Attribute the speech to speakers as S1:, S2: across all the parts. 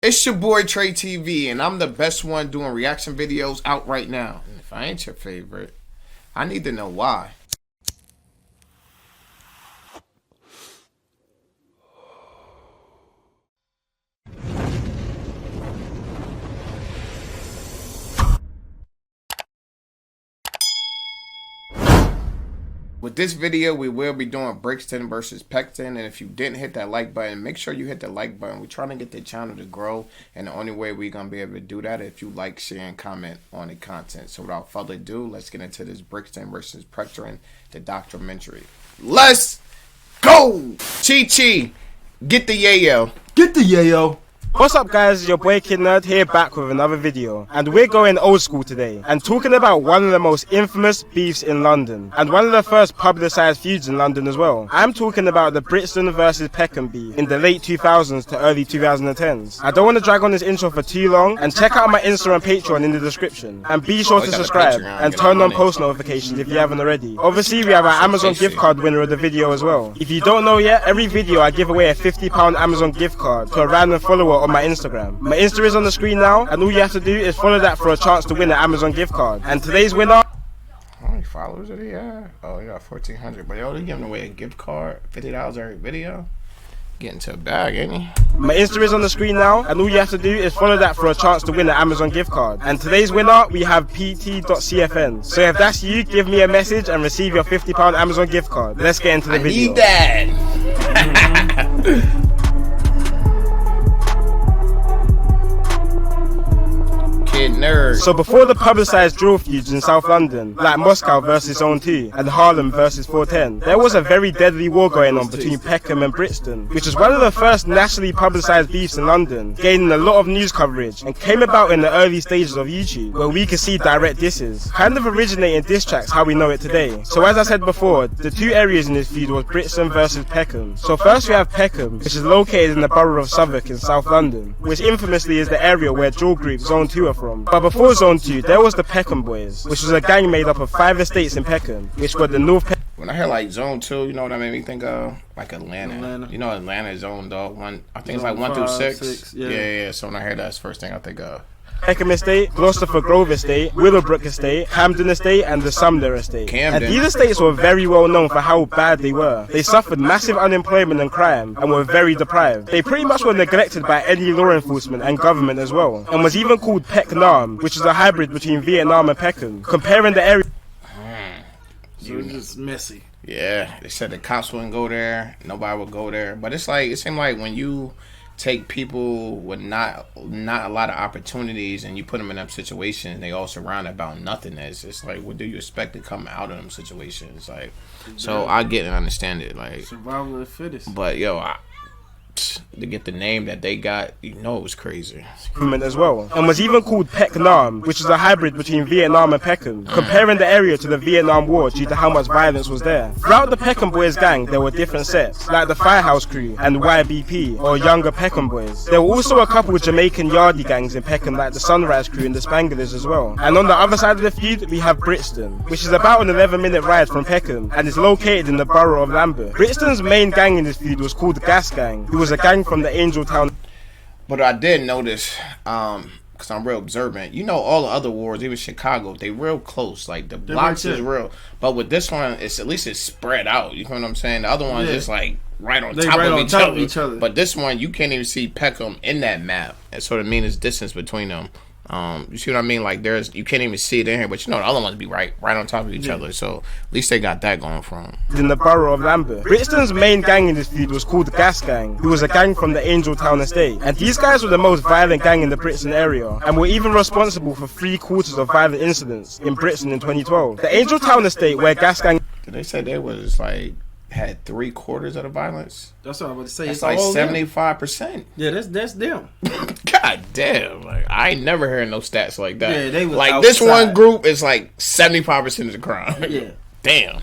S1: It's your boy Trey TV, and I'm the best one doing reaction videos out right now. And if I ain't your favorite, I need to know why. With this video, we will be doing Brixton versus Peckham, and if you didn't hit that like button, make sure you hit the like button. We're trying to get the channel to grow, and the only way we're going to be able to do that is if you like, share, and comment on the content. So without further ado, let's get into this Brixton versus Peckham, the documentary. Let's go! Chi-Chi, get the yayo.
S2: Get the yayo.
S3: What's up guys, your boy Kid Nerd here back with another video, and we're going old school today and talking about one of the most infamous beefs in London and one of the first publicised feuds in London as well. I'm talking about the Brixton versus Peckham beef in the late 2000s to early 2010s. I don't want to drag on this intro for too long, and check out my Insta and Patreon in the description, and be sure to subscribe and turn on post notifications if you haven't already. Obviously we have our Amazon gift card winner of the video as well. If you don't know yet, every video I give away a £50 Amazon gift card to a random follower on my Instagram. My Insta is on the screen now, and all you have to do is follow that for a chance to win an Amazon gift card. And today's winner...
S1: How many followers did he have? Oh, he got 1,400. But yo, they giving away a gift card, $50 every video. Getting to a bag, ain't he?
S3: My Insta is on the screen now, and all you have to do is follow that for a chance to win an Amazon gift card. And today's winner, we have pt.cfn. So if that's you, give me a message and receive your £50 Amazon gift card. Let's get into the video.
S1: I need that! Nerd.
S3: So before the publicised drill feuds in South London, like Moscow versus Zone 2 and Harlem versus 410, there was a very deadly war going on between Peckham and Brixton, which was one of the first nationally publicised beefs in London, gaining a lot of news coverage, and came about in the early stages of YouTube, where we could see direct disses, kind of originating diss tracks how we know it today. So as I said before, the two areas in this feud was Brixton versus Peckham. So first we have Peckham, which is located in the borough of Southwark in South London, which infamously is the area where drill group Zone 2 are from. But before Zone 2, there was the Peckham Boys, which was a gang made up of 5 estates in Peckham, which were the North Peckham.
S1: When I hear like Zone 2, you know what I made me think of? Like Atlanta. You know Atlanta is zoned off. I think it's like 1 through 6. Yeah. So when I hear that, that's the first thing I think of.
S3: Peckham Estate, Gloucestershire Grove Estate, Willowbrook Estate, Camden Estate, and the Sumner Estate. And these estates were very well known for how bad they were. They suffered massive unemployment and crime, and were very deprived. They pretty much were neglected by any law enforcement and government as well, and was even called Peckham, which is a hybrid between Vietnam and Peckham, comparing the area.
S2: So it's just messy.
S1: Yeah, they said the cops wouldn't go there, nobody would go there, but it's like, it seemed like when you take people with not a lot of opportunities and you put them in that situation, they all surrounded about nothingness. It's like, what do you expect to come out of them situations? Like, so I get and understand it, like
S2: survival of the fittest.
S1: But yo, to get the name that they got, you know, it was crazy.
S3: As well, and was even called Peckham, which is a hybrid between Vietnam and Peckham, comparing the area to the Vietnam War due to how much violence was there. Throughout the Peckham Boys gang, there were different sets, like the Firehouse Crew and YBP, or Younger Peckham Boys. There were also a couple of Jamaican yardie gangs in Peckham, like the Sunrise Crew and the Spanglers as well. And on the other side of the feud, we have Brixton, which is about an 11-minute ride from Peckham, and is located in the borough of Lambeth. Brixton's main gang in this feud was called the Gas Gang, who was a gang from the Angel Town.
S1: But I did notice, because I'm real observant, you know, all the other wars, even Chicago, they real close. Like the blocks is real, but with this one, it's at least it's spread out. You know what I'm saying? The other one's just like right on top of each other. But this one, you can't even see Peckham in that map. It sort of means distance between them. You see what I mean? Like you can't even see it in here, but you know the other ones be right on top of each other. So at least they got that going for them.
S3: In the borough of Lambeth, Brixton's main gang in this feud was called the Gas Gang, who was a gang from the Angel Town estate. And these guys were the most violent gang in the Brixton area, and were even responsible for 3/4 of violent incidents in Brixton in 2012. The Angel Town estate, where Gas Gang...
S1: They said they was like had 3/4 of the violence.
S2: That's what I was about to say.
S1: It's like 75%.
S2: Yeah, that's them.
S1: God damn! Like I ain't never heard no stats like that.
S2: Yeah, they was
S1: like
S2: outside.
S1: This one group is like 75% of the crime.
S2: Yeah.
S1: Damn.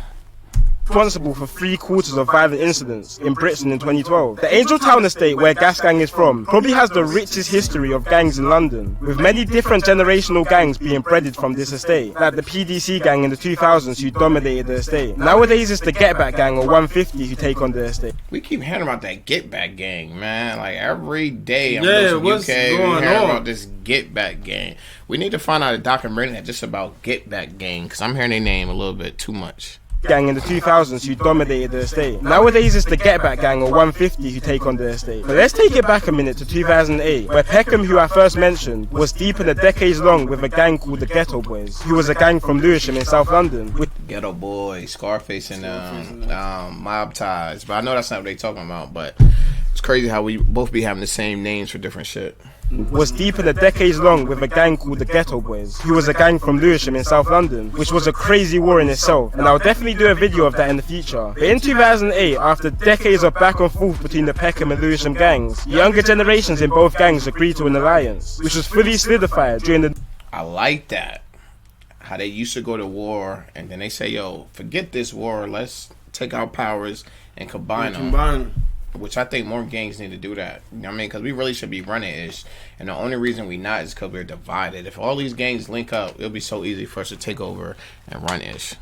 S3: responsible for 3/4 of violent incidents in Brixton in 2012. The Angel Town estate, where Gas Gang is from, probably has the richest history of gangs in London, with many different generational gangs being bred from this estate, like the PDC gang in the 2000s who dominated the estate. Nowadays it's the Get Back gang or 150 who take on the estate.
S1: We keep hearing about that Get Back gang, man. Like every day I'm
S2: what's
S1: UK,
S2: going
S1: we hear
S2: on?
S1: about this Get Back gang. We need to find out a documentary that's just about Get Back gang, because I'm hearing their name a little bit too much.
S3: Gang in the 2000s who dominated the estate. Nowadays it's the Get Back gang or 150 who take on the estate. But let's take it back a minute to 2008, where Peckham, who I first mentioned, was deep in a decades long with a gang called the Ghetto Boys, who was a gang from Lewisham in South London.
S1: Ghetto Boys, Scarface and Mob Ties. But I know that's not what they talking about, but it's crazy how we both be having the same names for different shit.
S3: Was deep in a decades long with a gang called the Ghetto Boys, who was a gang from Lewisham in South London, which was a crazy war in itself, and I'll definitely do a video of that in the future. But in 2008, after decades of back and forth between the Peckham and Lewisham gangs, the younger generations in both gangs agreed to an alliance, which was fully solidified during the...
S1: I like that. How they used to go to war, and then they say, yo, forget this war, let's take our powers and combine them. Which I think more gangs need to do that. You know what I mean? Because we really should be running ish. And the only reason we not is because we're divided. If all these gangs link up, it'll be so easy for us to take over and run ish.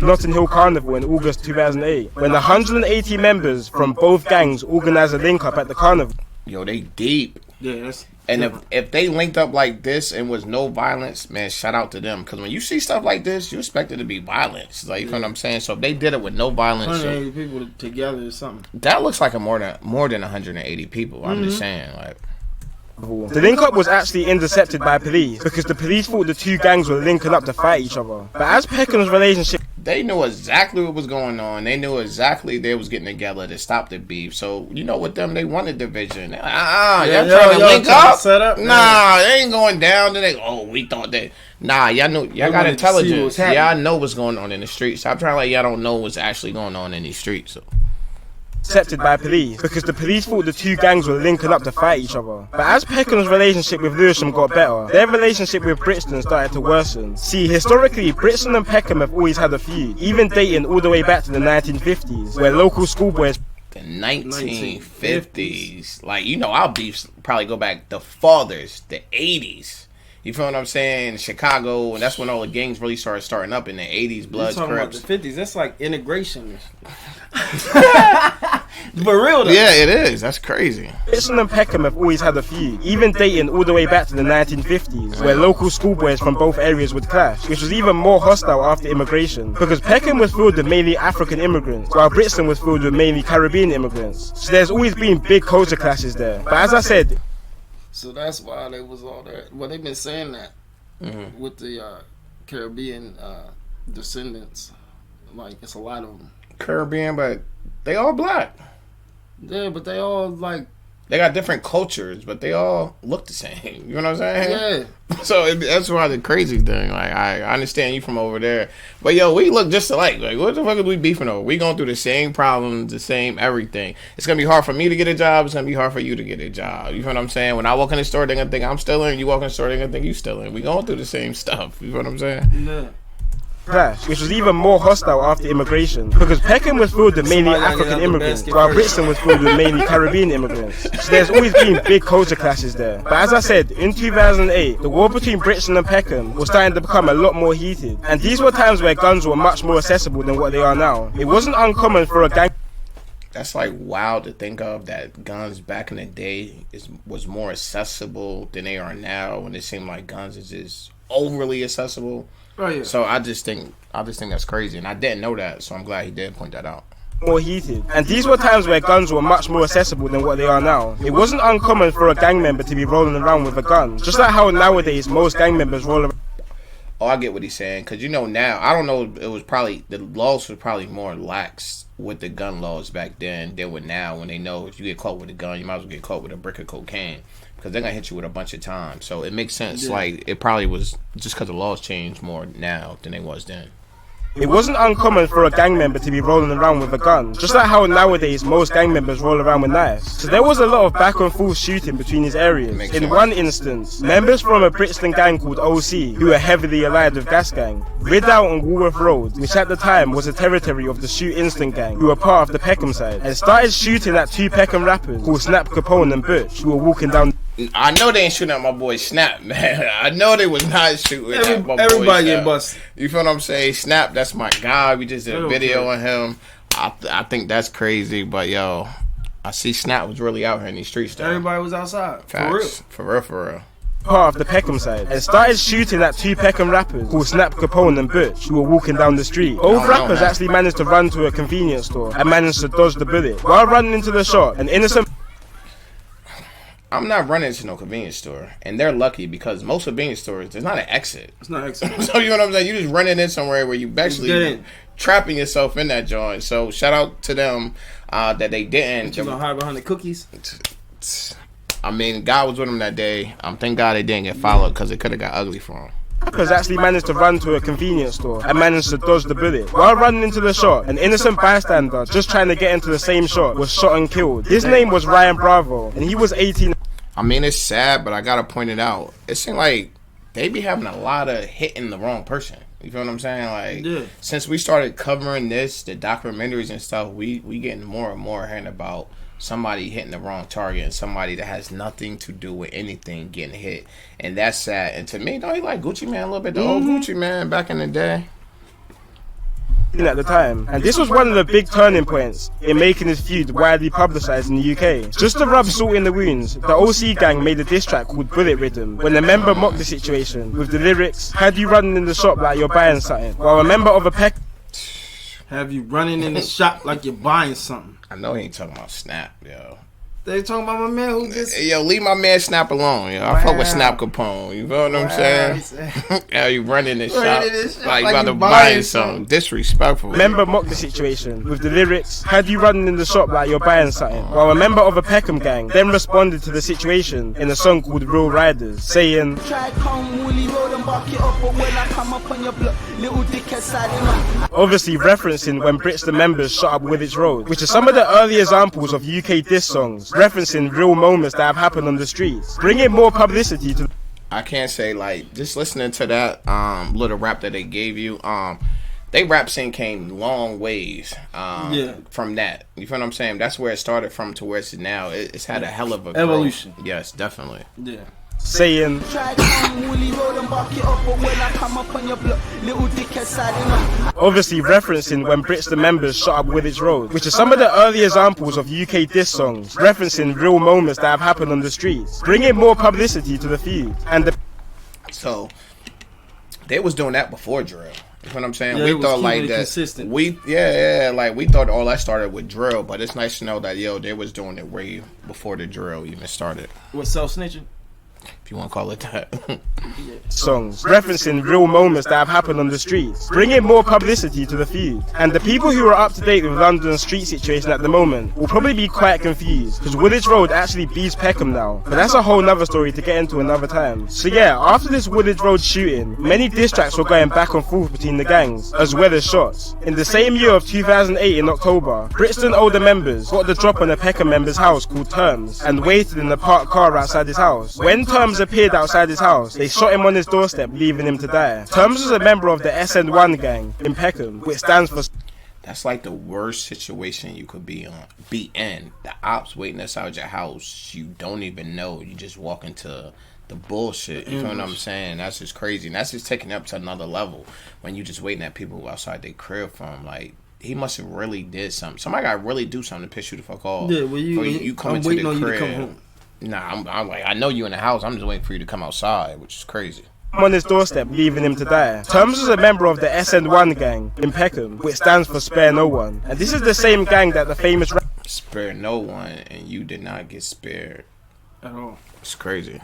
S3: Notting Hill Carnival in August 2008, when 180 members from both gangs organised a link up at the carnival.
S1: Yo, they deep.
S2: Yeah,
S1: and if they linked up like this and was no violence, man, shout out to them. Because when you see stuff like this, you expect it to be violence. Like, you know what I'm saying? So if they did it with no violence,
S2: 180 people together or something.
S1: That looks like more than 180 people. I'm just saying, like.
S3: The link up was actually intercepted by police because the police thought the two gangs were linking up to fight each other. But as Peckham's relationship...
S1: They knew exactly what was going on. They knew exactly they was getting together to stop the beef. So, you know, with them, they wanted division. Y'all trying to link up?
S2: Set up?
S1: Nah, they ain't going down. Then we thought that. Nah, y'all know, y'all got intelligence. Y'all know what's going on in the streets. Stop trying like y'all don't know what's actually going on in these streets. So.
S3: Accepted by police because the police thought the two gangs were linking up to fight each other. But as Peckham's relationship with Lewisham got better, their relationship with Brixton started to worsen. See, historically, Brixton and Peckham have always had a feud, even dating all the way back to the 1950s, where local schoolboys...
S1: The 1950s. Like, you know, our beefs probably go back the farthest, the 80s. You feel what I'm saying? Chicago, and that's when all the gangs really starting up in the 80s. Bloods,
S2: talking
S1: Crips.
S2: about the 50s. That's like integration. For real though.
S1: Yeah, it is. That's crazy.
S3: Brixton and Peckham have always had a feud, even dating all the way back to the 1950s, where local schoolboys from both areas would clash, which was even more hostile after immigration, because Peckham was filled with mainly African immigrants, while Brixton was filled with mainly Caribbean immigrants. So there's always been big culture clashes there. But as I said...
S2: So that's why they was all that. Well, they've been saying that with the Caribbean descendants. Like, it's a lot of them.
S1: Caribbean, but they all black.
S2: Yeah, but they all like...
S1: They got different cultures, but they all look the same. You know what I'm saying?
S2: Yeah.
S1: So that's why the crazy thing. Like, I understand you from over there, but yo, we look just alike. Like, what the fuck is we beefing over? We going through the same problems, the same everything. It's gonna be hard for me to get a job. It's gonna be hard for you to get a job. You know what I'm saying? When I walk in the store, they're gonna think I'm still in. You walk in the store, they're gonna think you still in. We going through the same stuff. You know what I'm saying?
S2: Yeah.
S3: Clash, which was even more hostile after immigration, because Peckham was filled with mainly African immigrants, while Brixton was filled with mainly Caribbean immigrants. So there's always been big culture clashes there. But as I said, in 2008, the war between Brixton and Peckham was starting to become a lot more heated, and these were times where guns were much more accessible than what they are now. It wasn't uncommon for a gang...
S1: That's like wild to think of, that guns back in the day was more accessible than they are now, when it seemed like guns is just overly accessible.
S2: Oh, yeah.
S1: So I just think that's crazy, and I didn't know that, so I'm glad he did point that out.
S3: More heated, and these were times where guns were much more accessible than what they are now. It wasn't uncommon for a gang member to be rolling around with a gun, just like how nowadays most gang members roll around.
S1: Oh, I get what he's saying, because you know now, I don't know, it was probably, the laws were probably more lax with the gun laws back then than with now, when they know if you get caught with a gun, you might as well get caught with a brick of cocaine, because they're going to hit you with a bunch of time. So it makes sense. Yeah. Like, it probably was just because the laws changed more now than they was then.
S3: It wasn't uncommon for a gang member to be rolling around with a gun, just like how nowadays most gang members roll around with knives. So there was a lot of back and forth shooting between these areas. In one instance, members from a Brixton gang called OC, who were heavily allied with Gas Gang, rid out on Woolworth Road, which at the time was a territory of the Shoot Instant gang, who were part of the Peckham side, and started shooting at two Peckham rappers called Snap Capone and Butch, who were walking down.
S1: I know they ain't shooting at my boy Snap, man. I know they was not shooting at my boy
S2: Everybody
S1: Snap.
S2: get busted.
S1: You feel what I'm saying? Snap, that's my guy. We just did a video on him. I think that's crazy, but yo, I see Snap was really out here in these streets though.
S2: Everybody was outside.
S1: Facts. For real.
S3: Part of the Peckham side, and started shooting at two Peckham rappers called Snap Capone and Butch, who were walking down the street. Both rappers actually managed to run to a convenience store and managed to dodge the bullet. While running into the shop, an innocent...
S1: I'm not running into no convenience store, and they're lucky because most convenience stores, there's not an exit.
S2: It's not exit.
S1: So you know what I'm saying? You just running in somewhere where you actually trapping yourself in that joint. So shout out to them that they didn't.
S2: You gonna hide behind the cookies?
S1: I mean, God was with them that day. Thank God they didn't get followed because it could have got ugly for them.
S3: Rappers actually managed to run to a convenience store and managed to dodge the bullet. While running into the shop, an innocent bystander just trying to get into the same shop was shot and killed. His name was Ryan Bravo, and he was 18.
S1: I mean, it's sad, but I gotta point it out. It seems like they be having a lot of hitting the wrong person. You feel what I'm saying? Like, since we started covering this, the documentaries and stuff, we getting more and more hearing about somebody hitting the wrong target and somebody that has nothing to do with anything getting hit. And that's sad. And to me, don't you like Gucci Mane a little bit? The old Gucci Mane back in the day.
S3: At the time, and this was one of the big turning points in making this feud widely publicised in the UK. Just to rub salt in the wounds, the OC gang made a diss track called Bullet Rhythm, when a member mocked the situation with the lyrics, "Had you running in the shop like you're buying something," while a member of a
S2: have you running in the shop like you're buying something.
S1: I know he ain't talking about Snap, yo.
S2: They talking about my man who just...
S1: Yo, leave my man Snap alone, yo. I fuck with Snap Capone. You feel what I'm saying? Yo, you running this shop like you about to buy something. Disrespectful.
S3: Member mocked the situation with the lyrics, "Had you running in the shop like you're buying something," while a member of a Peckham gang then responded to the situation in a song called Real Riders, saying, obviously referencing when Brixton members shot up Woolwich Road, which is some of the early examples of UK diss songs, referencing real moments that have happened on the streets, bringing more publicity to...
S1: I can't say, like, just listening to that little rap that they gave you, they rap scene came long ways from that. You feel what I'm saying? That's where it started from to where it's now. It's had a hell of a
S2: evolution.
S1: Growth. Yes, definitely.
S2: Yeah.
S3: Saying, obviously referencing when Brixton members shot up Woolwich Road, which is some of the early examples of UK diss songs, referencing real moments that have happened on the streets, bringing more publicity to the feud. And
S1: so they was doing that before drill. You know what I'm saying?
S2: Yeah,
S1: we thought like that.
S2: Consistent.
S1: We like we thought all that started with drill, but it's nice to know that they was doing it way before the drill even started.
S2: What, self-snitching?
S1: If you want to call it that.
S3: Songs referencing real moments that have happened on the streets, bringing more publicity to the feud. And the people who are up to date with London's street situation at the moment will probably be quite confused, because Woolwich Road actually beats Peckham now, but that's a whole nother story to get into another time. So yeah, after this Woolwich Road shooting, many diss tracks were going back and forth between the gangs, as well as shots. In the same year of 2008 in October, Brixton older members got the drop on a Peckham member's house called Terms, and waited in the parked car outside his house. When Terms appeared outside his house, they shot him on his doorstep, leaving him to die. Terms was a member of the SN1 gang in Peckham, which stands for...
S1: That's like the worst situation you could be in. The ops waiting outside your house. You don't even know. You just walk into the bullshit. You know what I'm saying? That's just crazy. And that's just taking it up to another level when you just waiting at people outside their crib from, like, he must have really did something. Somebody got to really do something to piss you the fuck off.
S2: Yeah, well, you come into the crib. You to come home.
S1: Nah, I'm like, I know you in the house. I'm just waiting for you to come outside, which is crazy.
S3: On his doorstep, leaving him to die. Terms was a member of the SN1 gang in Peckham, which stands for Spare No One. And this is the same gang that the famous...
S1: Spare no one, and you did not get spared.
S2: At all.
S1: It's crazy.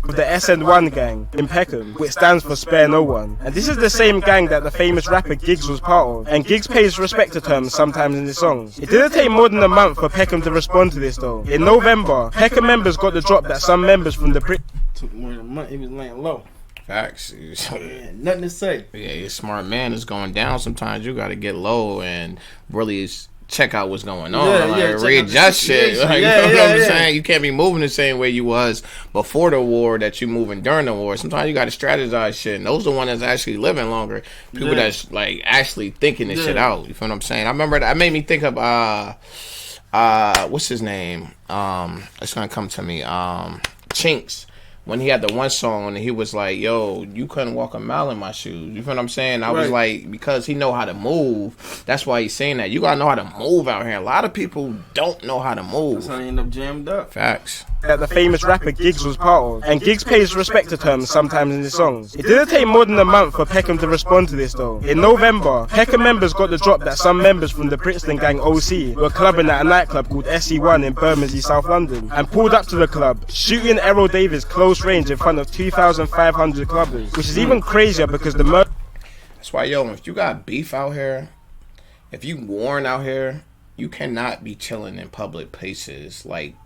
S3: Of the SN1 gang in Peckham, which stands for Spare No One. And this is the same gang that the famous rapper Giggs was part of. And Giggs pays respect to Terms sometimes in his songs. It didn't take more than a month for Peckham to respond to this though. In November, Peckham members got the drop that some members from the
S2: took more than a month, he was laying low.
S1: Facts.
S2: Yeah, nothing to say.
S1: Yeah, your smart man is going down. Sometimes you got to get low and really check out what's going on. Readjust shit. You know what I'm saying? You can't be moving the same way you was before the war that you moving during the war. Sometimes you got to strategize shit. And those are the ones that's actually living longer. People that's like actually thinking this shit out. You feel what I'm saying? I remember that made me think of what's his name? It's gonna come to me. Chinks. When he had the one song and he was like, yo, you couldn't walk a mile in my shoes. You feel what I'm saying? I was like, because he know how to move. That's why he's saying that. You got to know how to move out here. A lot of people don't know how to move.
S2: That's how they end up jammed up.
S1: Facts.
S3: That the famous rapper Giggs was part of. And Giggs pays respect to terms sometimes in his songs. It didn't take more than a month for Peckham to respond to this though. In November, Peckham members got the drop that some members from the Brixton gang OC were clubbing at a nightclub called SE1 in Bermondsey, South London, and pulled up to the club, shooting Errol Davis close range in front of 2,500 clubbers, which is even crazier because the murder.
S1: That's why, yo, if you got beef out here, if you warn out here, you cannot be chilling in public places. Like,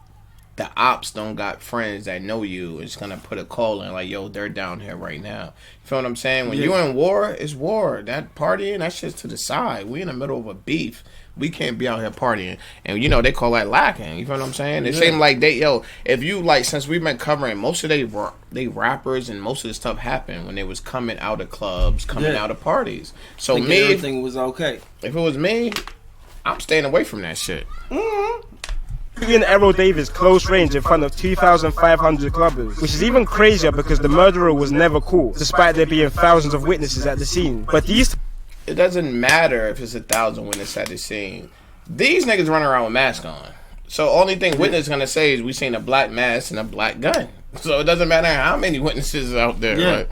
S1: the ops don't got friends that know you. It's gonna put a call in like, yo, they're down here right now. You feel what I'm saying? When you in war, it's war. That partying, that shit's to the side. We in the middle of a beef. We can't be out here partying. And you know, they call that lacking. You feel what I'm saying? It seems like if you like, since we've been covering most of they rappers and most of the stuff happened when they was coming out of clubs, coming out of parties. So
S2: everything was okay.
S1: If it was me, I'm staying away from that shit.
S3: Shooting Errol Davis close range in front of 2,500 clubbers, which is even crazier because the murderer was never caught, despite there being thousands of witnesses at the scene. But
S1: it doesn't matter if it's 1,000 witnesses at the scene. These niggas running around with masks on. So only thing witness gonna say is we seen a black mask and a black gun. So it doesn't matter how many witnesses out there. Right?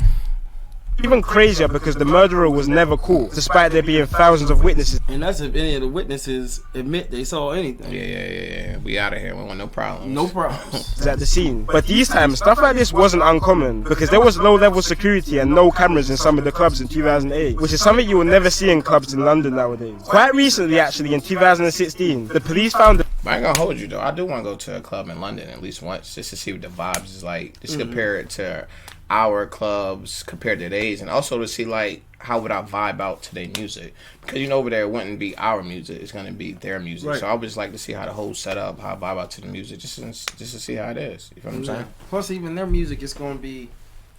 S3: Even crazier because the murderer was never caught, despite there being thousands of witnesses.
S2: And that's if any of the witnesses admit they saw anything.
S1: Yeah. We out of here. We want no problems.
S2: No problems.
S3: At the scene. But these times, stuff like this wasn't uncommon because there was low-level security and no cameras in some of the clubs in 2008, which is something you will never see in clubs in London nowadays. Quite recently, actually, in 2016, the police found.
S1: I ain't gonna hold you though. I do want to go to a club in London at least once just to see what the vibes is like. Just compare it to our clubs compared to theirs, and also to see like how would I vibe out to their music, because you know over there it wouldn't be our music, it's gonna be their music. So I would just like to see how the whole setup, how I vibe out to the music, just to see how it is. You feel what I'm saying?
S2: Plus, even their music is gonna be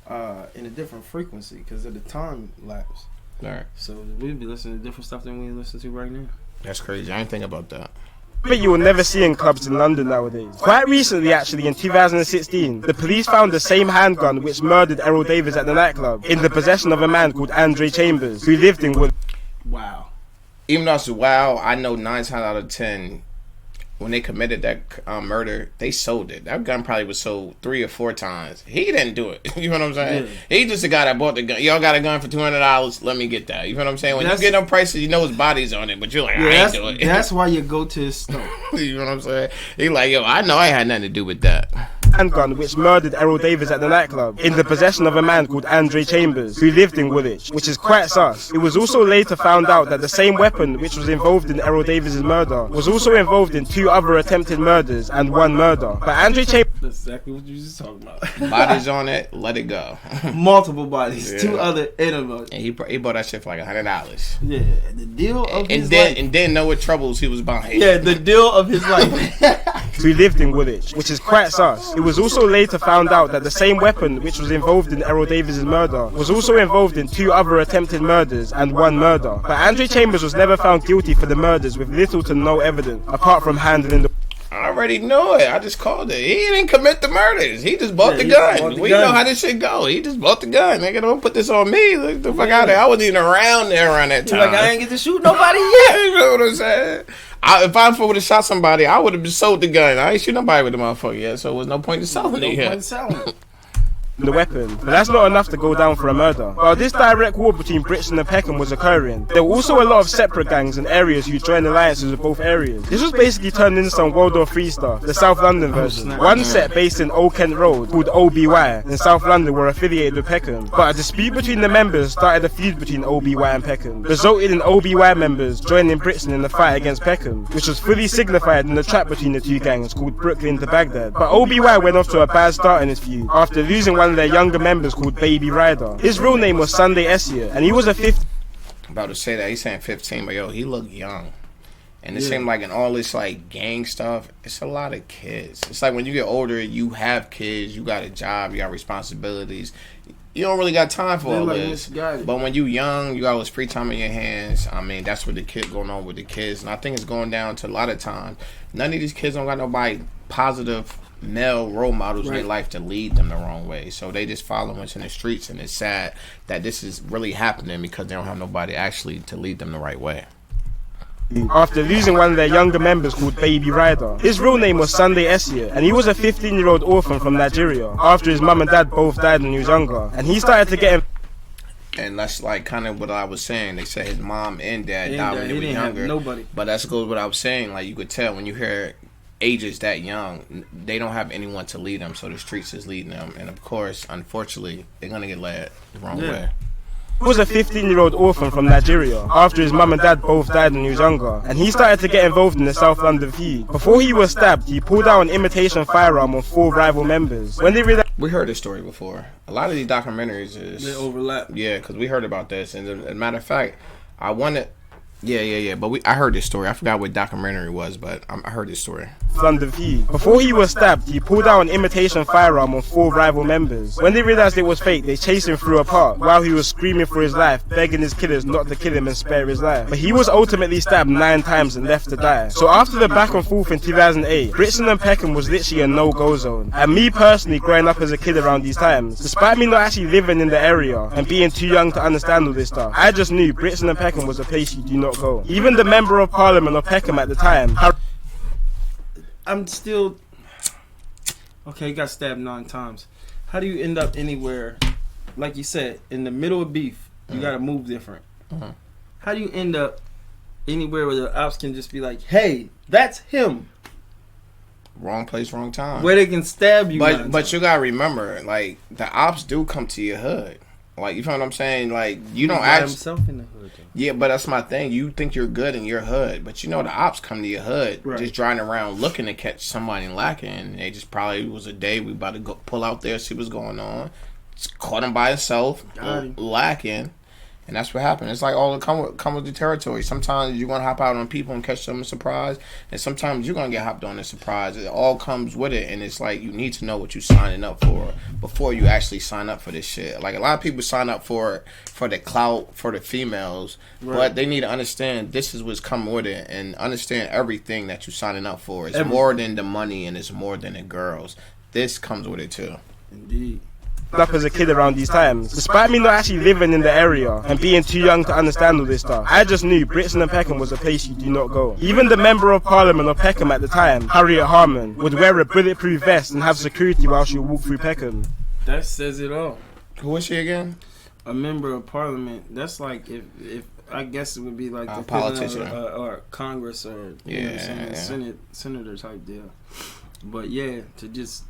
S2: in a different frequency because of the time lapse.
S1: Right.
S2: So we'd be listening to different stuff than we listen to right now.
S1: That's crazy. I ain't think about that.
S3: But you will never see in clubs in London nowadays. Quite recently, actually, in 2016, the police found the same handgun which murdered Errol Davis at the nightclub in the possession of a man called Andre Chambers, who lived in Wood.
S2: Wow.
S1: Even though it's wow, I know 9 times out of 10, when they committed that murder, they sold it. That gun probably was sold 3 or 4 times. He didn't do it. You know what I'm saying? Yeah. He just the guy that bought the gun. Y'all got a gun for $200. Let me get that. You know what I'm saying? When you get them prices, you know his body's on it, but you're like, I ain't do it.
S2: That's why you go to his store.
S1: You know what I'm saying? He like, yo, I know I had nothing to do with that.
S3: Handgun which murdered Errol Davis at the nightclub in the possession of a man called Andre Chambers, who lived in Woolwich, which is quite sus. It was also later found out that the same weapon which was involved in Errol Davis's murder was also involved in 2 other attempted murders and 1 murder. But Andre Chambers.
S2: That's exactly what you just talking about.
S1: Bodies on it, let it go.
S2: Multiple bodies, 2 other animals.
S1: And he bought that shit for like $100.
S2: Yeah, the deal of his life.
S1: And didn't know what troubles he was buying.
S2: Yeah, the deal of his life.
S3: Who lived in Woolwich, which is quite sus. It was also later found out that the same weapon which was involved in Errol Davis's murder was also involved in 2 other attempted murders and 1 murder. But Andre Chambers was never found guilty for the murders with little to no evidence, apart from handling the...
S1: I already know it. I just called it. He didn't commit the murders. He just bought the gun. We know how this shit go. He just bought the gun. Nigga, don't put this on me. Look the fuck out of there. I wasn't even around there around that time.
S2: Like, I ain't get to shoot nobody yet.
S1: You know what I'm saying? If I would have shot somebody, I would have sold the gun. I ain't shoot nobody with the motherfucker yet, so there was no point in selling it.
S3: The weapon, but that's not enough to go down for a murder. While this direct war between Brixton and Peckham was occurring, there were also a lot of separate gangs and areas who joined alliances with both areas. This was basically turned into some World War III stuff, the South London version. One set based in Old Kent Road, called OBY, in South London were affiliated with Peckham. But a dispute between the members started a feud between OBY and Peckham, resulted in OBY members joining Brixton in the fight against Peckham, which was fully signified in the trap between the 2 gangs called Brooklyn to Baghdad. But OBY went off to a bad start in this feud, after losing one of their younger members called Baby Ryder. His real name was Sunday Essier, and he was a 15.
S1: About to say that he's saying 15, but yo, he looked young. And it seemed like in all this like gang stuff, it's a lot of kids. It's like when you get older, you have kids, you got a job, you got responsibilities. You don't really got time for all this. But when you young, you got all this free time in your hands. I mean, that's what the kid going on with the kids. And I think it's going down to a lot of times. None of these kids don't got nobody positive male role models in their life to lead them the wrong way. So they just follow what's in the streets. And it's sad that this is really happening because they don't have nobody actually to lead them the right way.
S3: After losing one of their younger members called Baby Ryder. His real name was Sunday Essier, and he was a 15-year-old orphan from Nigeria after his mum and dad both died when he was younger. And he started to get...
S1: And that's like kind of what I was saying. They said his mom and dad died when they were younger.
S2: Nobody.
S1: But that's goes what I was saying. Like you could tell when you hear ages that young, they don't have anyone to lead them. So the streets is leading them. And of course, unfortunately, they're going to get led the wrong way.
S3: He was a 15-year-old orphan from Nigeria after his mum and dad both died when he was younger, and he started to get involved in the South London feud. Before he was stabbed, he pulled out an imitation firearm on 4 rival members. When they realized...
S1: We heard this story before. A lot of these documentaries
S2: they overlap.
S1: Yeah, because we heard about this, and as a matter of fact, I wanted... Yeah. But I heard this story. I forgot what documentary it was, but I heard this story.
S3: London feud. Before he was stabbed, he pulled out an imitation firearm on 4 rival members. When they realized it was fake, they chased him through a park while he was screaming for his life, begging his killers not to kill him and spare his life. But he was ultimately stabbed 9 times and left to die. So after the back and forth in 2008, Brixton and Peckham was literally a no-go zone. And me personally, growing up as a kid around these times, despite me not actually living in the area and being too young to understand all this stuff, I just knew Brixton and Peckham was a place you do not go. Even the Member of Parliament of Peckham at the time...
S2: I'm still... Okay, he got stabbed 9 times. How do you end up anywhere, like you said, in the middle of beef, you gotta move different. How do you end up anywhere where the ops can just be like, hey, that's him?
S1: Wrong place, wrong time.
S2: Where they can stab you.
S1: But you gotta remember, like, the ops do come to your hood. Like, you know what I'm saying? Like, you don't
S2: actually himself in the hood. Though.
S1: Yeah, but that's my thing. You think you're good in your hood, but you know the ops come to your hood just driving around looking to catch somebody lacking. And they just probably was a day we about to go pull out there, see what's going on. Just caught him by himself, lacking. And that's what happened. It's like all the come with the territory. Sometimes you're gonna hop out on people and catch them a surprise, and sometimes you're gonna get hopped on a surprise. It all comes with it, and it's like you need to know what you're signing up for before you actually sign up for this shit. Like a lot of people sign up for the clout, for the females, but they need to understand this is what's coming with it, and understand everything that you're signing up for. It's more than the money, and it's more than the girls. This comes with it too.
S2: Indeed.
S3: Up as a kid around these times, despite me not actually living in the area and being too young to understand all this stuff, I just knew Brixton and Peckham was a place you do not go. Even the Member of Parliament of Peckham at the time, Harriet Harman, would wear a bulletproof vest and have security while she would walk through Peckham.
S2: That says it all.
S1: Who is she again?
S2: A Member of Parliament. That's like if I guess it would be like
S1: a politician
S2: or Congress or senator type deal. But yeah, to just.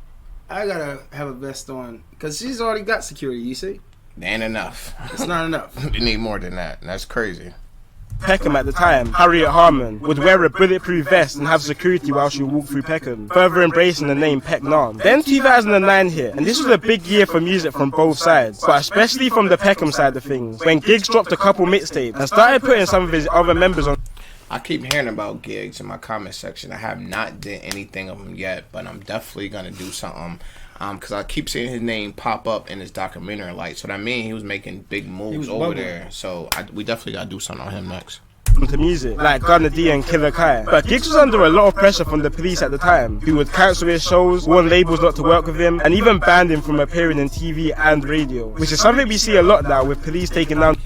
S2: I gotta have a vest on because she's already got security. You see,
S1: they ain't enough.
S2: It's not enough.
S1: You need more than that. And that's crazy.
S3: Peckham at the time, Harriet Harman, would wear a bulletproof vest and have security while she would walk through Peckham, further embracing the name Peckham. Then 2009 hit, and this was a big year for music from both sides, but especially from the Peckham side of things, when Giggs dropped a couple mixtapes and started putting some of his other members on.
S1: I keep hearing about Giggs in my comment section. I have not did anything of him yet, but I'm definitely gonna do something. Because I keep seeing his name pop up in his documentary. Like, so that mean he was making big moves over there. So we definitely gotta do something on him next.
S3: To music, like Gunna D and Killer Kai. But Giggs was under a lot of pressure from the police at the time, who would cancel his shows, warn labels not to work with him, and even banned him from appearing in TV and radio, which is something we see a lot now with police taking down.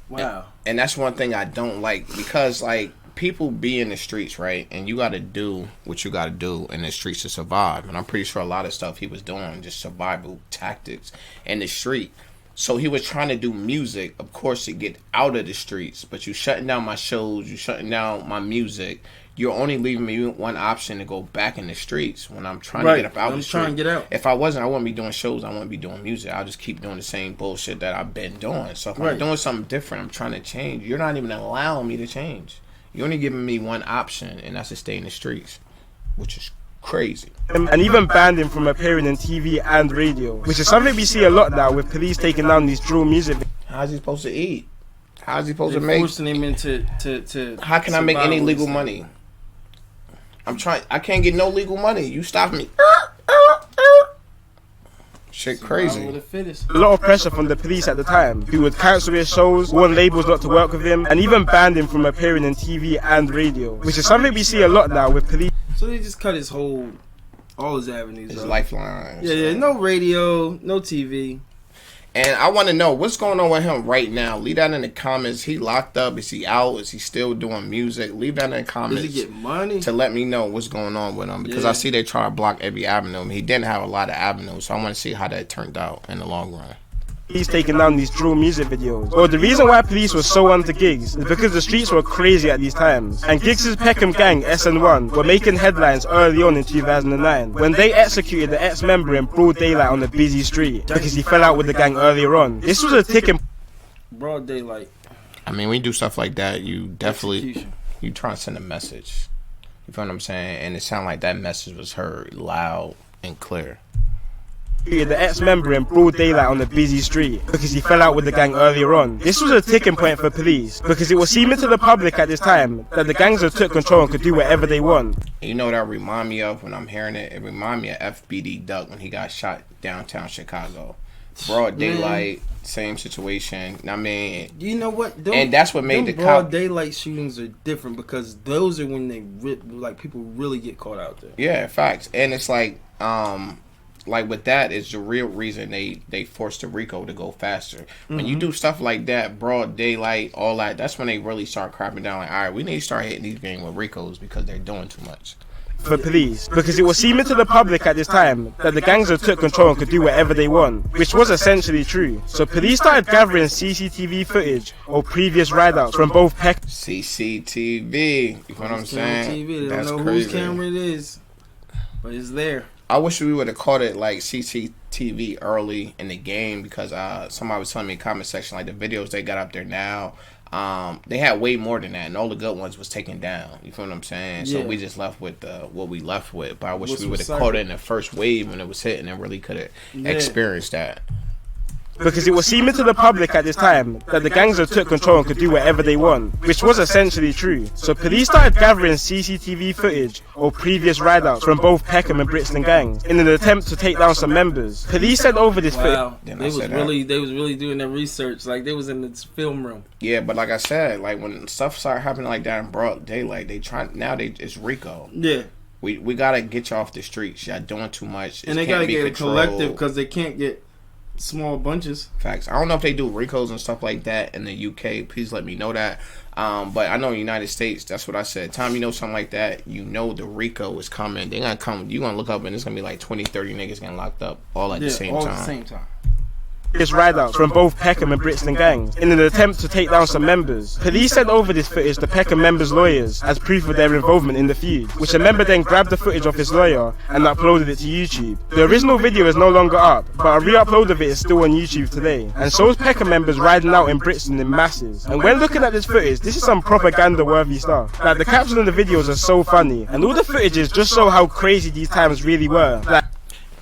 S2: Wow.
S1: And that's one thing I don't like, because like people be in the streets, right? And you got to do what you got to do in the streets to survive. And I'm pretty sure a lot of stuff he was doing, just survival tactics in the street. So he was trying to do music, of course, to get out of the streets. But you shutting down my shows, you shutting down my music. You're only leaving me one option to go back in the streets when I'm trying to get up out the street.
S2: I'm trying to get out.
S1: If I wasn't, I wouldn't be doing shows. I wouldn't be doing music. I'll just keep doing the same bullshit that I've been doing. So if I'm doing something different, I'm trying to change. You're not even allowing me to change. You're only giving me one option, and that's to stay in the streets, which is Crazy.
S3: And even banned him from appearing in TV and radio, which is something we see a lot now with police taking down these drill music.
S1: How's he supposed to eat? How's he supposed to make?
S2: Forcing him into
S1: How can I make any legal money? I can't get no legal money. You stop me. Shit crazy.
S3: A lot of pressure from the police at the time, who would cancel his shows, warn labels not to work with him, and even banned him from appearing in TV and radio, which is something we see a lot now with police.
S2: So they just cut all his avenues.
S1: His lifelines.
S2: Yeah, no radio, no TV.
S1: And I want to know what's going on with him right now. Leave that in the comments. He locked up? Is he out? Is he still doing music? Leave that in the comments.
S2: Does he get money?
S1: To let me know what's going on with him. Because I see they try to block every avenue. He didn't have a lot of avenues. So I want to see how that turned out in the long run.
S3: He's taking down these drill music videos. Well, the reason why police were so onto Giggs is because the streets were crazy at these times. And Giggs' Peckham gang, SN1, were making headlines early on in 2009 when they executed the ex-member in broad daylight on a busy street because he fell out with the gang earlier on. This was a ticking...
S2: Broad daylight.
S1: I mean, when you do stuff like that, you definitely... You try to send a message. You feel what I'm saying? And it sounded like that message was heard loud and clear.
S3: The ex-member in broad daylight on a busy street because he fell out with the gang earlier on. This was a ticking point for police because it was seeming to the public at this time that the gangsters took control and could do whatever they want.
S1: You know what that remind me of when I'm hearing it? It remind me of FBD Duck when he got shot downtown Chicago. Broad daylight, same situation. I mean,
S2: you know what?
S1: And that's what made the
S2: broad daylight shootings are different because those are when people really get caught out there.
S1: Yeah, facts. And it's like with that is the real reason they forced the RICO to go faster. When you do stuff like that, broad daylight, all that, that's when they really start crapping down. Like, all right, we need to start hitting these games with RICOs because they're doing too much.
S3: For police, because it was seeming to the public at this time that the gangsters took control and could do whatever they want, which was essentially true. So police started gathering CCTV footage or previous rideouts from both Peckham.
S1: CCTV, you know what I'm saying?
S2: TV. They
S1: That's
S2: don't know
S1: crazy.
S2: Whose camera it is, but it's there.
S1: I wish we would have caught it like CCTV early in the game because somebody was telling me in the comment section like the videos they got up there now, they had way more than that and all the good ones was taken down. You feel what I'm saying? Yeah. So we just left with what we left with. But I wish we would have caught it in the first wave when it was hitting and really could have experienced that.
S3: Because it was seeming to the public at this time that the gangsters took control and could do whatever they want, which was essentially true. So police started gathering CCTV footage or previous rideouts from both Peckham and Brixton gangs in an attempt to take down some members. Police sent over this footage.
S2: They was really doing their research, like they was in the film room.
S1: Yeah, but like I said, like when stuff started happening like that in broad daylight, it's RICO.
S2: Yeah.
S1: We gotta get you off the streets. Y'all doing too much.
S2: And they gotta get a collective because they can't get small bunches.
S1: Facts. I don't know if they do RICOs and stuff like that in the UK. Please let me know that. But I know in the United States, that's what I said. Time you know something like that, you know the RICO is coming. They're gonna come. You gonna look up and it's gonna be like 20, 30 niggas getting locked up all at the same time.
S2: All at the same time.
S3: This rideouts from both Peckham and Brixton gangs in an attempt to take down some members. Police sent over this footage to Peckham members' lawyers as proof of their involvement in the feud, which a member then grabbed the footage of his lawyer and uploaded it to YouTube. The original video is no longer up, but a re-upload of it is still on YouTube today, and so is Peckham members riding out in Brixton in masses. And when looking at this footage, this is some propaganda-worthy stuff. Like, the captions in the videos are so funny, and all the footages just show how crazy these times really were. Like,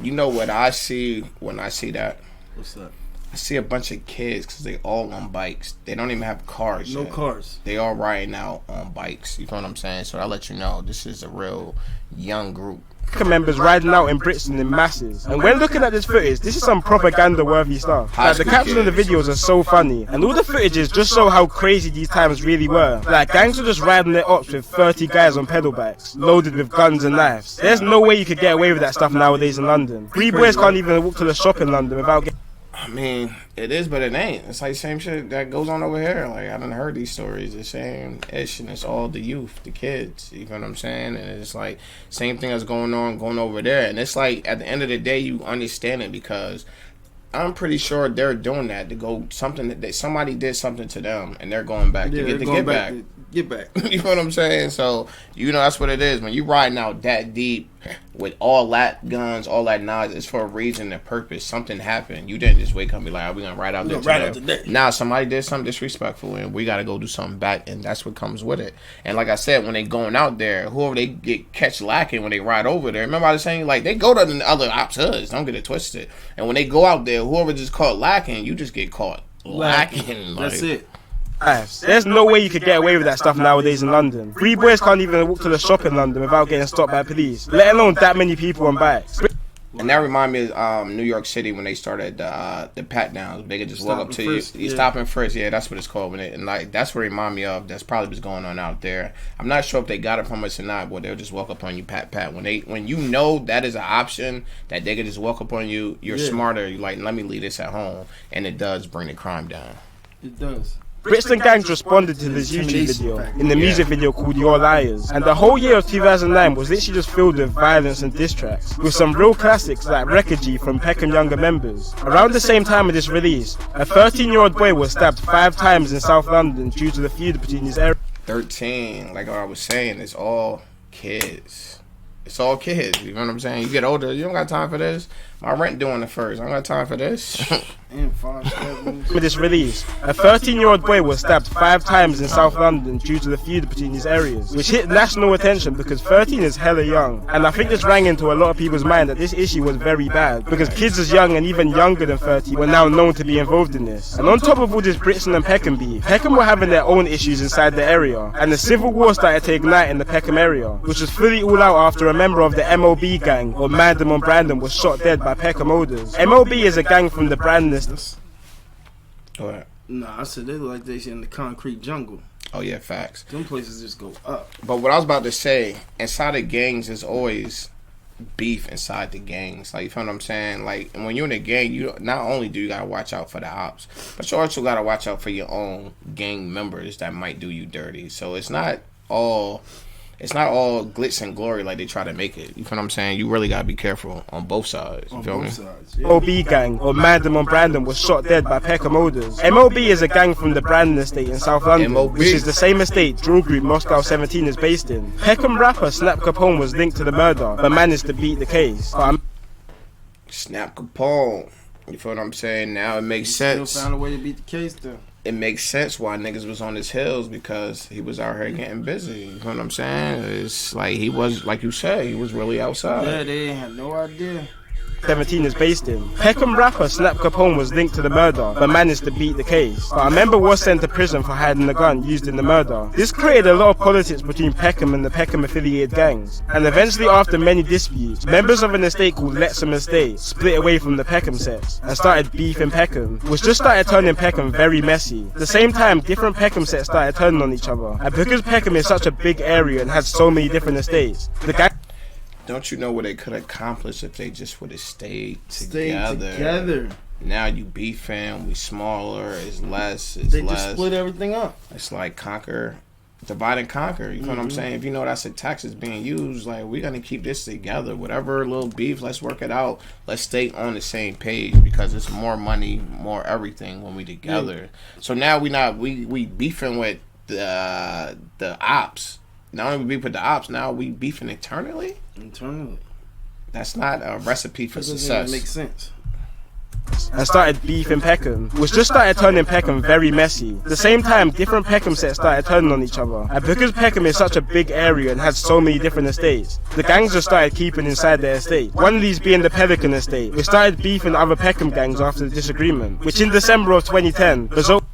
S1: you know what I see when I see that?
S2: What's that?
S1: I see a bunch of kids because they all on bikes. They don't even have cars yet.
S2: No cars.
S1: They all riding out on bikes. You know what I'm saying? So I'll let you know this is a real young group.
S3: Members riding out in Brixton in masses. And when looking at this footage, this is some propaganda-worthy stuff. Like, the captions in the videos are so funny, and all the footages just show how crazy these times really were. Like, gangs were just riding their ops with 30 guys on pedal bikes, loaded with guns and knives. There's no way you could get away with that stuff nowadays in London. 3 boys can't even walk to the shop in London without getting...
S1: I mean, it is, but it ain't. It's like the same shit that goes on over here. Like, I done heard these stories, the same ish, and it's all the youth, the kids. You know what I'm saying? And it's like, same thing that's going over there. And it's like, at the end of the day, you understand it because I'm pretty sure they're doing that to go something that somebody did something to them, and they're going back to get back.
S2: Get back.
S1: You know what I'm saying? So, you know, that's what it is. When you riding out that deep, with all that guns, all that knowledge, it's for a reason and purpose. Something happened. You didn't just wake up and be like, we're going to ride out there today. Nah, somebody did something disrespectful, and we got to go do something back, and that's what comes with it. And like I said, when they going out there, whoever they catch lacking when they ride over there, remember I was saying, like, they go to the other ops hoods. Don't get it twisted. And when they go out there, whoever just caught lacking, you just get caught lacking.
S2: That's it.
S3: There's no way you could get away with that stuff nowadays in London. 3 boys can't even walk to the shop in London without getting stopped by police, let alone that many people on bikes.
S1: And that remind me of New York City when they started the pat downs. They could just walk up to you. You stop and frisk. Yeah, that's what it's called. And like that's what it remind me of. That's probably what's going on out there. I'm not sure if they got it from us or not, but they'll just walk up on you, pat. When you know that is an option that they could just walk up on you, you're smarter. You're like, let me leave this at home, and it does bring the crime down.
S2: It does.
S3: Brixton gangs responded to this YouTube video in the music video called You're Liars, and the whole year of 2009 was literally just filled with violence and diss tracks, with some real classics like Wreckagee from Peckham younger members. Around the same time of this release, a 13-year-old boy was stabbed 5 times in South London due to the feud between his areas.
S1: 13, like I was saying, it's all kids. It's all kids, you know what I'm saying? You get older, you don't got time for this. My rent doing it first. I don't got time for this.
S3: With this release, a 13-year-old boy was stabbed 5 times in South London due to the feud between these areas, which hit national attention because 13 is hella young. And I think this rang into a lot of people's mind that this issue was very bad because kids as young and even younger than 13 were now known to be involved in this. And on top of all this Brixton and Peckham beef, Peckham were having their own issues inside the area, and the civil war started to ignite in the Peckham area, which was fully all out after a member of the MOB gang, or Mandem on Brandon, was shot dead by Peckham owners. MOB is a gang from the Brandon.
S1: What?
S2: Nah, I said they look like they in the concrete jungle.
S1: Oh yeah, facts.
S2: Them places just go up.
S1: But what I was about to say, inside the gangs is always beef inside the gangs. Like, you feel what I'm saying? Like, when you're in a gang, you not only do you gotta watch out for the ops, but you also gotta watch out for your own gang members that might do you dirty. So it's not all glitz and glory like they try to make it. You feel what I'm saying? You really gotta be careful on both sides. You feel me?
S2: Yeah.
S3: MOB gang, or Mandem on Brandon, was shot dead by Peckham owners. MOB is a gang from the Brandon estate in South London, which is the same estate drill group Moscow 17 is based in. Peckham rapper Snap Capone was linked to the murder, but managed to beat the case.
S1: Snap Capone. You feel what I'm saying? Now it makes sense.
S2: Still found a way to beat the case though.
S1: It makes sense why niggas was on his heels, because he was out here getting busy. You know what I'm saying? It's like he was, like you said, he was really outside.
S2: Yeah, they ain't had no idea.
S3: 17 is based in. Peckham rapper Snap Capone was linked to the murder, but managed to beat the case. But a member was sent to prison for hiding the gun used in the murder. This created a lot of politics between Peckham and the Peckham affiliated gangs. And eventually, after many disputes, members of an estate called Lexham Estate split away from the Peckham sets and started beef in Peckham, which just started turning Peckham very messy. At the same time, different Peckham sets started turning on each other. And because Peckham is such a big area and has so many different estates, the gang.
S1: Don't you know what they could accomplish if they just would have stayed together? Now you beefing, we smaller, it's less,
S2: they just split everything up.
S1: It's like divide and conquer. You know what I'm saying? If you know that's a tactic being used, like, we're gonna keep this together. Whatever little beef, let's work it out. Let's stay on the same page, because it's more money, more everything when we together. So now we beefing with the ops. Not only we beef with the ops, now we beefing internally. That's not a recipe for success.
S2: That makes sense.
S3: And started beef in Peckham, which just started turning Peckham very messy. At the same time, different Peckham sets started turning on each other. And because Peckham is such a big area and has so many different estates, the gangs just started keeping inside their estate. One of these being the Pelican estate, which started beefing other Peckham gangs after the disagreement, which in December of 2010 resulted.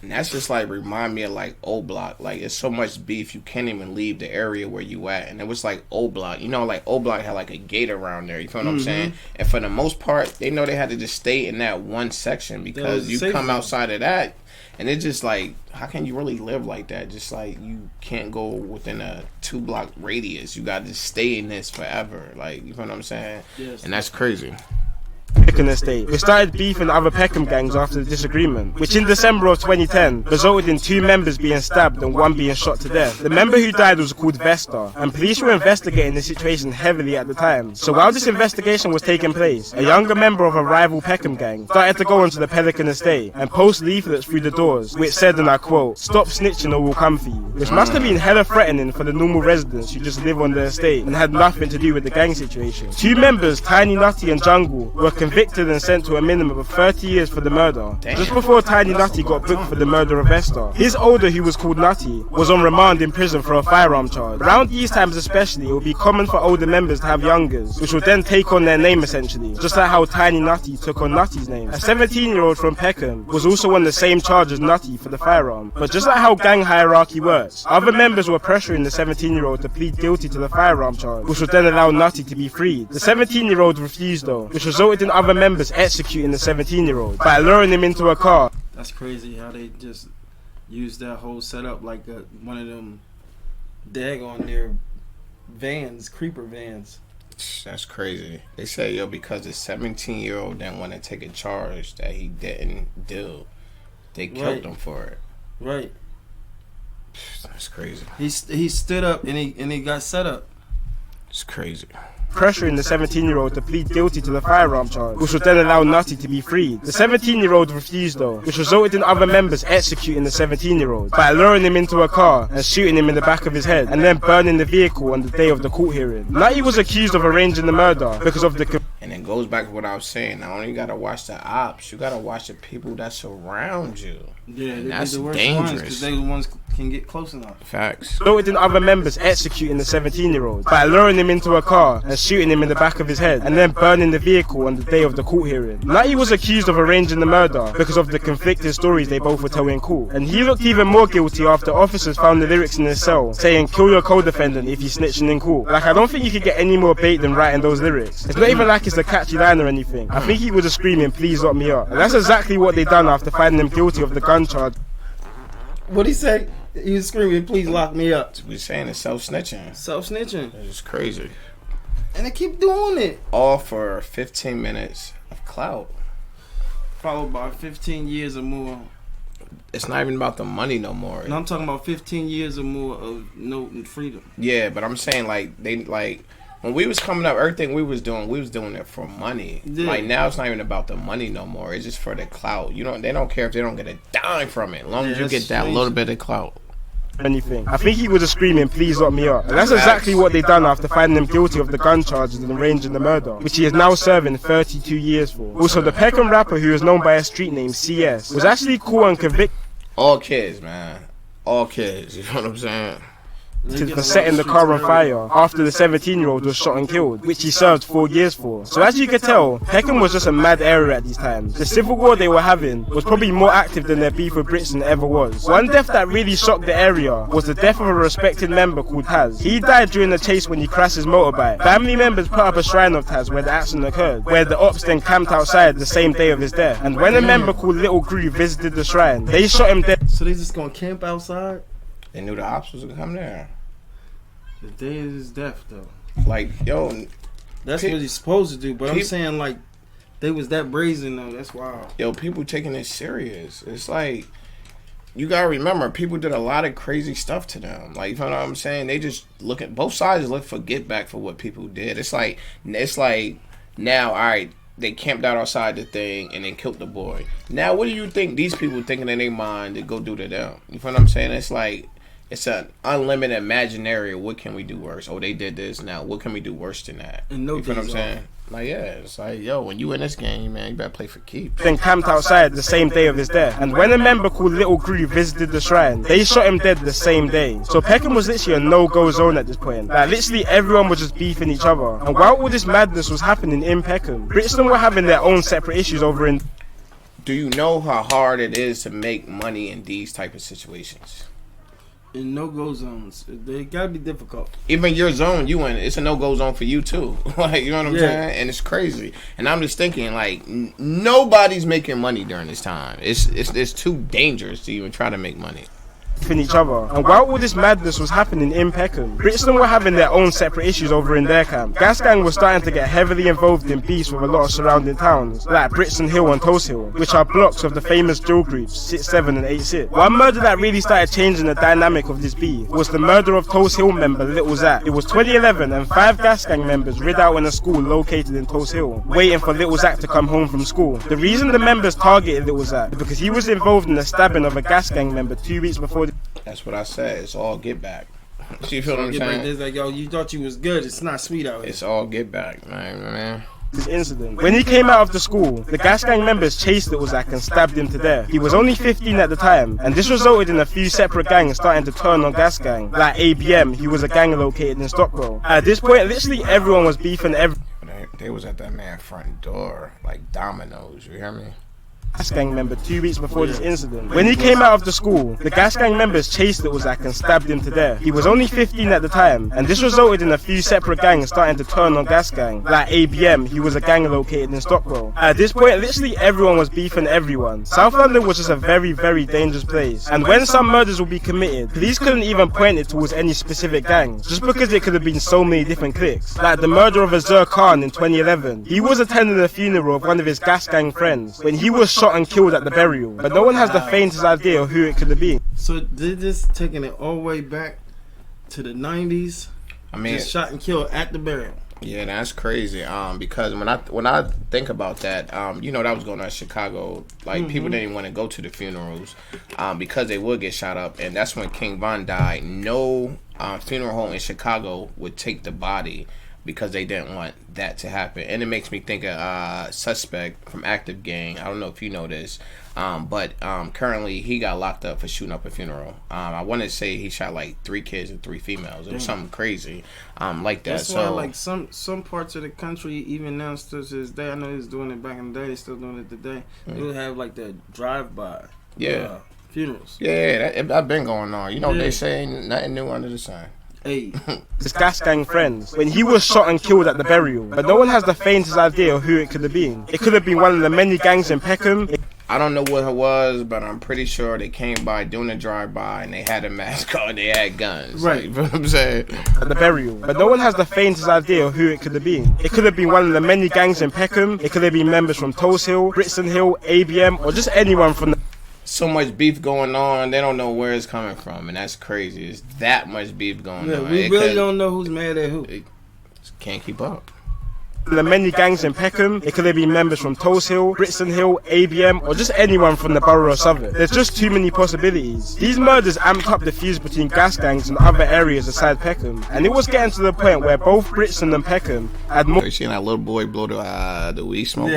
S1: And that's just like remind me of like Old Block. Like, it's so much beef you can't even leave the area where you at. And it was like Old Block. You know, like Old Block had like a gate around there. You feel what I'm saying? And for the most part, they know they had to just stay in that one section, because you come outside of that, and it's just like, how can you really live like that? Just like, you can't go within a 2-block radius. You got to stay in this forever. Like, you feel what I'm saying?
S2: Yes.
S1: And that's crazy.
S3: Pelican estate, which started beefing other Peckham gangs after the disagreement, which in December of 2010 resulted in 2 members being stabbed and 1 being shot to death. The member who died was called Vesta, and police were investigating the situation heavily at the time. So while this investigation was taking place, a younger member of a rival Peckham gang started to go onto the Pelican estate and post leaflets through the doors, which said, and I quote, "Stop snitching or we'll come for you," which must have been hella threatening for the normal residents who just live on the estate and had nothing to do with the gang situation. 2 members, Tiny Nutty and Jungle, were convicted and sent to a minimum of 30 years for the murder. Just before Tiny Nutty got booked for the murder of Vesta, his older, who was called Nutty, was on remand in prison for a firearm charge. Around these times especially, it would be common for older members to have youngers, which would then take on their name essentially, just like how Tiny Nutty took on Nutty's name. A 17-year-old from Peckham was also on the same charge as Nutty for the firearm, but just like how gang hierarchy works, other members were pressuring the 17-year-old to plead guilty to the firearm charge, which would then allow Nutty to be freed. The 17-year-old refused though, which resulted in other members executing the 17-year-old by luring him into a car.
S2: That's crazy how they just use that whole setup like one of them daggone their vans, creeper vans.
S1: That's crazy. They say, yo, because the 17-year-old didn't want to take a charge that he didn't do, they killed him for it.
S2: Right.
S1: That's crazy.
S2: He stood up and he got set up.
S1: It's crazy.
S3: Pressuring the 17-year-old to plead guilty to the firearm charge, which would then allow Nutty to be freed. The 17-year-old refused though, which resulted in other members executing the 17-year-old by luring him into a car and shooting him in the back of his head, and then burning the vehicle on the day of the court hearing. Nutty was accused of arranging the murder because of the...
S1: And it goes back to what I was saying. Not only you gotta watch the ops, you gotta watch the people that surround you.
S2: Yeah,
S1: and that's
S2: the worst
S1: dangerous.
S2: ones, because they the ones can get close enough.
S1: Facts.
S3: Resulted in other members executing the 17-year-old by luring him into a car and shooting him in the back of his head, and then burning the vehicle on the day of the court hearing. Nutty was accused of arranging the murder because of the conflicting stories they both were telling in court, and he looked even more guilty after officers found the lyrics in his cell saying, "Kill your co-defendant if he's snitching in court." Like, I don't think you could get any more bait than writing those lyrics. It's not even like it's a catchy line or anything. I think he was just screaming, "Please lock me up." And that's exactly what they done after finding him guilty of the gun charge.
S2: What he said? He was screaming, "Please lock me up."
S1: We're saying it's self-snitching.
S2: Self-snitching.
S1: It's crazy.
S2: And they keep doing it.
S1: All for 15 minutes of clout.
S2: Followed by 15 years or more.
S1: It's not even about the money no more.
S2: And I'm talking about 15 years or more of no freedom.
S1: Yeah, but I'm saying when we was coming up, everything we was doing it for money.
S2: Yeah.
S1: Like now it's not even about the money no more. It's just for the clout. They don't care if they don't get a dime from it. As long as you get that little bit of clout.
S3: Anything. I think he was just screaming, "Please lock me up." And that's exactly what they done after finding him guilty of the gun charges and arranging the murder, which he is now serving 32 years for. Also, the Peckham rapper, who is known by a street name CS, was actually caught and convicted.
S1: All kids, man. All kids. You know what I'm saying?
S3: For setting the car on fire after the 17-year-old was shot and killed, which he served 4 years for. So as you could tell, Peckham was just a mad area at these times. The civil war they were having was probably more active than their beef with Brixton ever was. One death that really shocked the area was the death of a respected member called Taz. He died during the chase when he crashed his motorbike. Family members put up a shrine of Taz where the accident occurred, where the ops then camped outside the same day of his death. And when a member called Little Groove visited the shrine, they shot him dead.
S2: So they just gonna camp outside?
S1: They knew the ops was gonna come there.
S2: The day of his death, though.
S1: Like, yo,
S2: that's what he's supposed to do. But I'm saying, like, they was that brazen, though. That's wild.
S1: Yo, people taking it serious. It's like, you gotta remember, people did a lot of crazy stuff to them. Like, you know what I'm saying? They just look at both sides. Look for get back for what people did. It's like now, all right, they camped out outside the thing and then killed the boy. Now, what do you think these people thinking in their mind to go do to them? You know what I'm saying? It's like, it's an unlimited imaginary. What can we do worse? Oh, they did this. Now, what can we do worse than that?
S2: And no,
S1: you know what I'm saying? Like, yeah, it's like, yo, when you in this game, man, you better play for keeps.
S3: Then camped outside the same day of his death. And when a member called Little Groove visited the shrine, they shot him dead the same day. So Peckham was literally a no-go zone at this point. Like, literally everyone was just beefing each other. And while all this madness was happening in Peckham, Brixton were having their own separate issues over in...
S1: Do you know how hard it is to make money in these type of situations?
S2: In no-go zones, they gotta be difficult.
S1: Even your zone you in, it's a no-go zone for you too. Like, you know what I'm saying? And it's crazy. And I'm just thinking, like, nobody's making money during this time. It's too dangerous to even try to make money.
S3: in each other. And while all this madness was happening in Peckham, Brixton were having their own separate issues over in their camp. Gas Gang was starting to get heavily involved in beefs with a lot of surrounding towns, like Brixton Hill and Toast Hill, which are blocks of the famous drill groups 6-7 and 8-6. One murder that really started changing the dynamic of this beef was the murder of Toast Hill member Little Zach. It was 2011 and 5 Gas Gang members rid out in a school located in Toast Hill, waiting for Little Zach to come home from school. The reason the members targeted Little Zach is because he was involved in the stabbing of a Gas Gang member 2 weeks before.
S1: That's what I said. It's all get back. You feel what I'm saying?
S2: It's like, yo, you thought you was good. It's not sweet out here.
S1: It's all get back, man.
S3: This incident. When he came out of the school, the Gas Gang members chased Little Zach and stabbed him to death. He was only 15 at the time, and this resulted in a few separate gangs starting to turn on Gas Gang, like ABM, he was a gang located in Stockwell. At this point, literally everyone was beefing
S1: They was at that man's front door like dominoes, you hear me?
S3: Gas Gang member 2 weeks before this incident. When he came out of the school, the Gas Gang members chased Little Zach and stabbed him to death. He was only 15 at the time, and this resulted in a few separate gangs starting to turn on Gas Gang, like ABM, he was a gang located in Stockwell. At this point, literally everyone was beefing everyone. South London was just a very, very dangerous place, and when some murders would be committed, police couldn't even point it towards any specific gangs, just because it could have been so many different cliques. Like the murder of Azur Khan in 2011. He was attending the funeral of one of his Gas Gang friends when he was shot and killed at the burial, but no one has the faintest idea of who it could have been.
S2: So did this taking it all the way back to the 90s?
S1: I mean,
S2: just shot and killed at the burial.
S1: Yeah, that's crazy. Because when I think about that, you know, that was going on in Chicago. Like people didn't want to go to the funerals, because they would get shot up, and that's when King Von died. No funeral home in Chicago would take the body because they didn't want that to happen. And it makes me think of Suspect from Active Gang. I don't know if you know this, but currently he got locked up for shooting up a funeral. I want to say he shot like 3 kids and 3 females. It was something crazy like that.
S2: That's why, like some parts of the country, even now still to this day, I know he was doing it back in the day, they're still doing it today. They would have like the drive-by funerals.
S1: Yeah, that's been going on. You know what they say, nothing new under the sun.
S2: Hey.
S3: His Gas Gang friends when he was shot and killed at the burial, but no one has the faintest idea of who it could have been. It could have been one of the many gangs in Peckham.
S1: I don't know what it was, but I'm pretty sure they came by doing a drive-by and they had a mask on, they had guns.
S2: Right.
S1: You know what I'm saying?
S3: At the burial, but no one has the faintest idea of who it could have been. It could have been one of the many gangs in Peckham. It could have been members from Toast Hill, Brixton Hill, ABM, or just anyone from the...
S1: So much beef going on, they don't know where it's coming from, and that's crazy. It's that much beef going on.
S2: We really don't know who's mad at who.
S1: Can't keep up.
S3: The many gangs in Peckham, it could have been members from Toast Hill, Brixton Hill, ABM, or just anyone from the borough of Southwark. There's just too many possibilities. These murders amped up the feuds between gas gangs and other areas aside Peckham, and it was getting to the point where both Brixton and Peckham had more...
S1: You seen that little boy blow the weed smoke?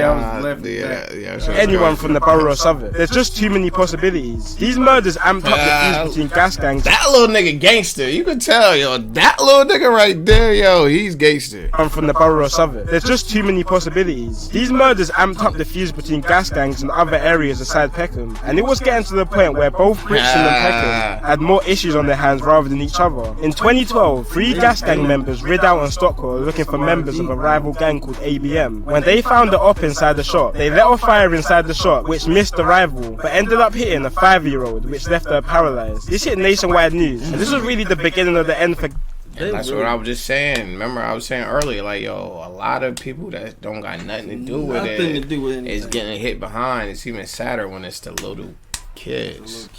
S3: Anyone from the borough of Southwark. There's just too many possibilities. These murders amped up the feuds between gas gangs...
S1: That little nigga gangster, you can tell, yo. That little nigga right there, yo, he's gangster.
S3: I'm from the borough of Southwark. There's just too many possibilities. These murders amped up the feuds between gas gangs and other areas aside Peckham, and it was getting to the point where both Brixton and Peckham had more issues on their hands rather than each other. In 2012, 3 gas gang members rid out on Stockwell looking for members of a rival gang called ABM. When they found the op inside the shop, they let off fire inside the shop, which missed the rival, but ended up hitting a 5-year-old, which left her paralyzed. This hit nationwide news, and this was really the beginning of the end for...
S1: And that's what I was just saying. Remember, I was saying earlier, like, yo, a lot of people that don't got nothing to do with it is getting hit behind. It's even sadder when it's the little kids.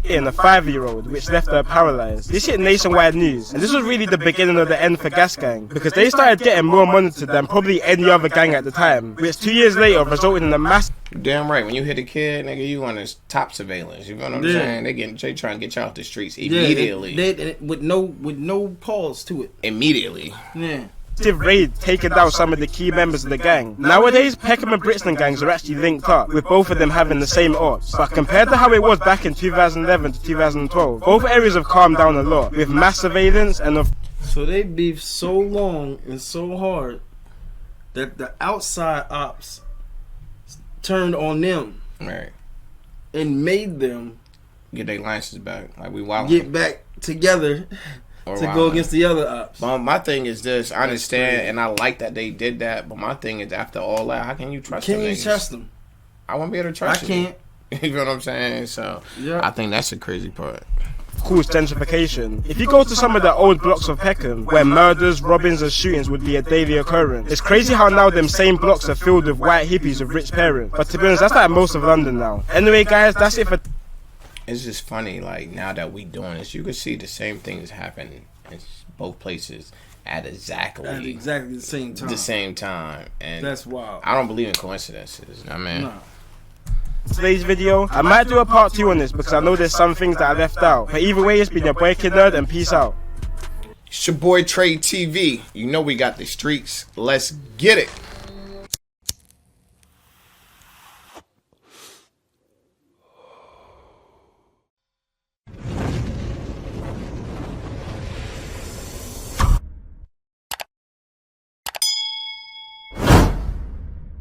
S3: In a 5-year-old, which left her paralyzed. This hit nationwide news, and this was really the beginning of the end for Gas Gang, because they started getting more monitored than probably any other gang at the time, which 2 years later resulted in a mass...
S1: Damn right, when you hit a kid, nigga, you on this top surveillance. You know what I'm saying? They trying to get you out the streets immediately.
S2: With no pause to it.
S1: Immediately.
S2: Yeah.
S3: Raid taking down some of the key members of the gang. Nowadays, Peckham and Brixton gangs are actually linked up, with both of them having the same ops. But compared to how it was back in 2011 to 2012, both areas have calmed down a lot, with mass surveillance and of...
S2: So they beefed so long and so hard that the outside ops turned on them.
S1: Right.
S2: And made them...
S1: Get their licenses back. Like we wild.
S2: Get back together... to go against the other ops.
S1: Well, my thing is this. I understand, and I like that they did that. But my thing is, after all that, how can you trust them?
S2: Can you trust them?
S1: I won't be able to trust them.
S2: I can't.
S1: You know what I'm saying? So
S2: Yeah.
S1: I think that's the crazy part.
S3: Course gentrification. If you go to some of the old blocks of Peckham, where murders, robbings and shootings would be a daily occurrence, it's crazy how now them same blocks are filled with white hippies with rich parents. But to be honest, that's like most of London now. Anyway guys, that's it for...
S1: It's just funny, like, now that we doing this, you can see the same things happen in both places at exactly
S2: the same time.
S1: The same time. And
S2: that's wild.
S1: I don't believe in coincidences. I mean,
S2: Nah.
S3: Today's video, I might do a part 2 on this because I know there's some things that I left out. But either way, it's been your boy Kid Nerd and peace out.
S1: it's your boy Trade TV. You know we got the streets. Let's get it.